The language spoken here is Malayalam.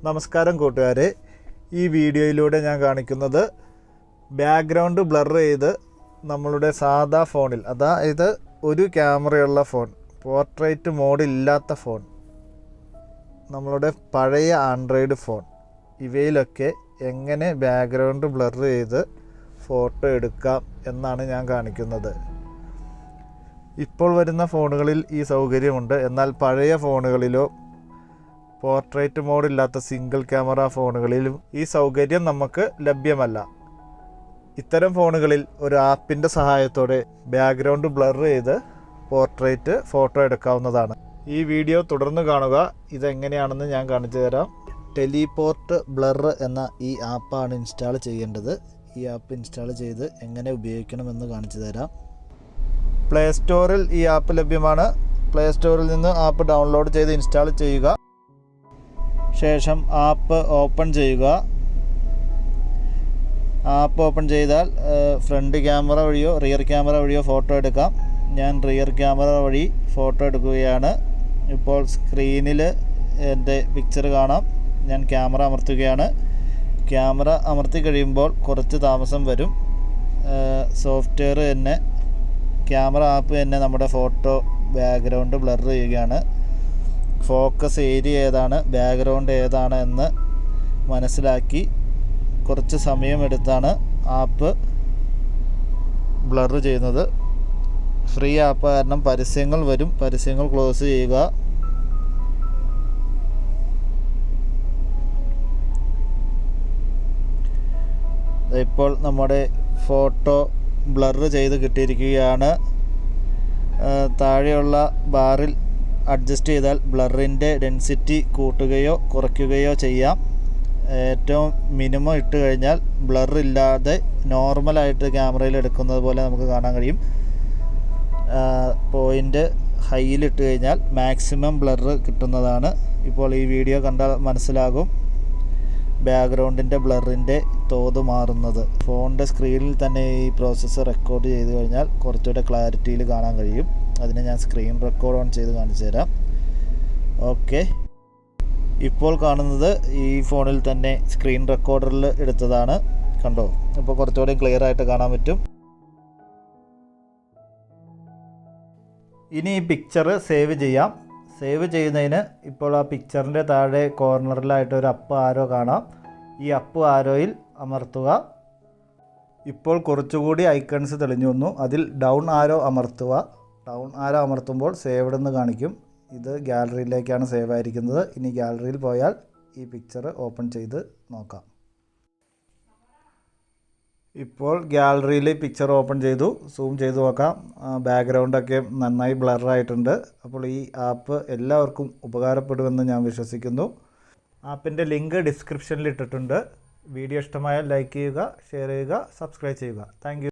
നമസ്കാരം കൂട്ടുകാരെ, ഈ വീഡിയോയിലൂടെ ഞാൻ കാണിക്കുന്നത് ബാക്ക്ഗ്രൗണ്ട് ബ്ലർ ചെയ്ത് നമ്മളുടെ സാധാ ഫോണിൽ, അതായത് ഒരു ക്യാമറയുള്ള ഫോൺ, പോർട്രേറ്റ് മോഡ് ഇല്ലാത്ത ഫോൺ, നമ്മളുടെ പഴയ ആൻഡ്രോയിഡ് ഫോൺ, ഇവയിലൊക്കെ എങ്ങനെ ബാക്ക്ഗ്രൗണ്ട് ബ്ലർ ചെയ്ത് ഫോട്ടോ എടുക്കാം എന്നാണ് ഞാൻ കാണിക്കുന്നത്. ഇപ്പോൾ വരുന്ന ഫോണുകളിൽ ഈ സൗകര്യമുണ്ട്. എന്നാൽ പഴയ ഫോണുകളിലോ പോർട്രേറ്റ് മോഡ് ഇല്ലാത്ത സിംഗിൾ ക്യാമറ ഫോണുകളിലും ഈ സൗകര്യം നമുക്ക് ലഭ്യമല്ല. ഇത്തരം ഫോണുകളിൽ ഒരു ആപ്പിൻ്റെ സഹായത്തോടെ ബാക്ക്ഗ്രൗണ്ട് ബ്ലർ ചെയ്ത് പോർട്രേറ്റ് ഫോട്ടോ എടുക്കാവുന്നതാണ്. ഈ വീഡിയോ തുടർന്ന് കാണുക. ഇതെങ്ങനെയാണെന്ന് ഞാൻ കാണിച്ചു തരാം. ടെലിപോർട്ട് ബ്ലർ എന്ന ഈ ആപ്പാണ് ഇൻസ്റ്റാൾ ചെയ്യേണ്ടത്. ഈ ആപ്പ് ഇൻസ്റ്റാൾ ചെയ്ത് എങ്ങനെ ഉപയോഗിക്കണമെന്ന് കാണിച്ചു തരാം. പ്ലേ സ്റ്റോറിൽ ഈ ആപ്പ് ലഭ്യമാണ്. പ്ലേ സ്റ്റോറിൽ നിന്ന് ആപ്പ് ഡൗൺലോഡ് ചെയ്ത് ഇൻസ്റ്റാൾ ചെയ്യുക. ശേഷം ആപ്പ് ഓപ്പൺ ചെയ്യുക. ആപ്പ് ഓപ്പൺ ചെയ്താൽ ഫ്രണ്ട് ക്യാമറ വഴിയോ റിയർ ക്യാമറ വഴിയോ ഫോട്ടോ എടുക്കാം. ഞാൻ റിയർ ക്യാമറ വഴി ഫോട്ടോ എടുക്കുകയാണ്. ഇപ്പോൾ സ്ക്രീനിൽ എൻ്റെ പിക്ചർ കാണാം. ഞാൻ ക്യാമറ അമർത്തുകയാണ്. ക്യാമറ അമർത്തി കഴിയുമ്പോൾ കുറച്ച് താമസം വരും. സോഫ്റ്റ്വെയർ തന്നെ, ക്യാമറ ആപ്പ് തന്നെ നമ്മുടെ ഫോട്ടോ ബാക്ക്ഗ്രൗണ്ട് ബ്ലർ ചെയ്യുകയാണ്. ഫോക്കസ് ഏരിയ ഏതാണ്, ബാക്ക്ഗ്രൗണ്ട് ഏതാണ് എന്ന് മനസ്സിലാക്കി കുറച്ച് സമയമെടുത്താണ് ആപ്പ് ബ്ലർ ചെയ്യുന്നത്. ഫ്രീ ആപ്പ് കാരണം പരസ്യങ്ങൾ വരും. പരസ്യങ്ങൾ ക്ലോസ് ചെയ്യുക. ഇപ്പോൾ നമ്മുടെ ഫോട്ടോ ബ്ലർ ചെയ്ത് കിട്ടിയിരിക്കുകയാണ്. താഴെയുള്ള ബാറിൽ അഡ്ജസ്റ്റ് ചെയ്താൽ ബ്ലറിൻ്റെ ഡെൻസിറ്റി കൂട്ടുകയോ കുറയ്ക്കുകയോ ചെയ്യാം. ഏറ്റവും മിനിമം ഇട്ട് കഴിഞ്ഞാൽ ബ്ലർ ഇല്ലാതെ നോർമലായിട്ട് ക്യാമറയിൽ എടുക്കുന്നത് പോലെ നമുക്ക് കാണാൻ കഴിയും. പോയിൻ്റ് ഹൈയിലിട്ട് കഴിഞ്ഞാൽ മാക്സിമം ബ്ലർ കിട്ടുന്നതാണ്. ഇപ്പോൾ ഈ വീഡിയോ കണ്ടാൽ മനസ്സിലാകും ബാക്ക്ഗ്രൗണ്ടിൻ്റെ ബ്ലറിൻ്റെ തോത് മാറുന്നത്. ഫോണിൻ്റെ സ്ക്രീനിൽ തന്നെ ഈ പ്രോസസ്സ് റെക്കോർഡ് ചെയ്ത് കഴിഞ്ഞാൽ കുറച്ചുകൂടെ ക്ലാരിറ്റിയിൽ കാണാൻ കഴിയും. അതിന് ഞാൻ സ്ക്രീൻ റെക്കോർഡ് ഓൺ ചെയ്ത് കാണിച്ചു തരാം. ഓക്കെ, ഇപ്പോൾ കാണുന്നത് ഈ ഫോണിൽ തന്നെ സ്ക്രീൻ റെക്കോർഡറിൽ എടുത്തതാണ്. കണ്ടോ? അപ്പോൾ കുറച്ചുകൂടെ ക്ലിയർ ആയിട്ട് കാണാൻ പറ്റും. ഇനി ഈ പിക്ചർ സേവ് ചെയ്യാം. സേവ് ചെയ്യുന്നതിന് ഇപ്പോൾ ആ പിക്ചറിൻ്റെ താഴെ കോർണറിലായിട്ട് ഒരു അപ്പ് ആരോ കാണാം. ഈ അപ്പ് ആരോയിൽ അമർത്തുക. ഇപ്പോൾ കുറച്ചുകൂടി ഐക്കൺസ് തെളിഞ്ഞു വന്നു. അതിൽ ഡൗൺ ആരോ അമർത്തുക. ഡൗൺ ആരോ അമർത്തുമ്പോൾ സേവ്ഡ് എന്ന് കാണിക്കും. ഇത് ഗാലറിയിലേക്കാണ് സേവ് ആയിരിക്കുന്നത്. ഇനി ഗാലറിയിൽ പോയാൽ ഈ പിക്ചർ ഓപ്പൺ ചെയ്ത് നോക്കാം. ഇപ്പോൾ ഗാലറിയിൽ പിക്ചർ ഓപ്പൺ ചെയ്തു. സൂം ചെയ്ത് നോക്കാം. ബാക്ക്ഗ്രൗണ്ടൊക്കെ നന്നായി ബ്ലറായിട്ടുണ്ട്. അപ്പോൾ ഈ ആപ്പ് എല്ലാവർക്കും ഉപകാരപ്പെടുമെന്ന് ഞാൻ വിശ്വസിക്കുന്നു. ആപ്പിൻ്റെ ലിങ്ക് ഡിസ്ക്രിപ്ഷനിൽ ഇട്ടിട്ടുണ്ട്. വീഡിയോ ഇഷ്ടമായാൽ ലൈക്ക് ചെയ്യുക, ഷെയർ ചെയ്യുക, സബ്സ്ക്രൈബ് ചെയ്യുക. Thank you.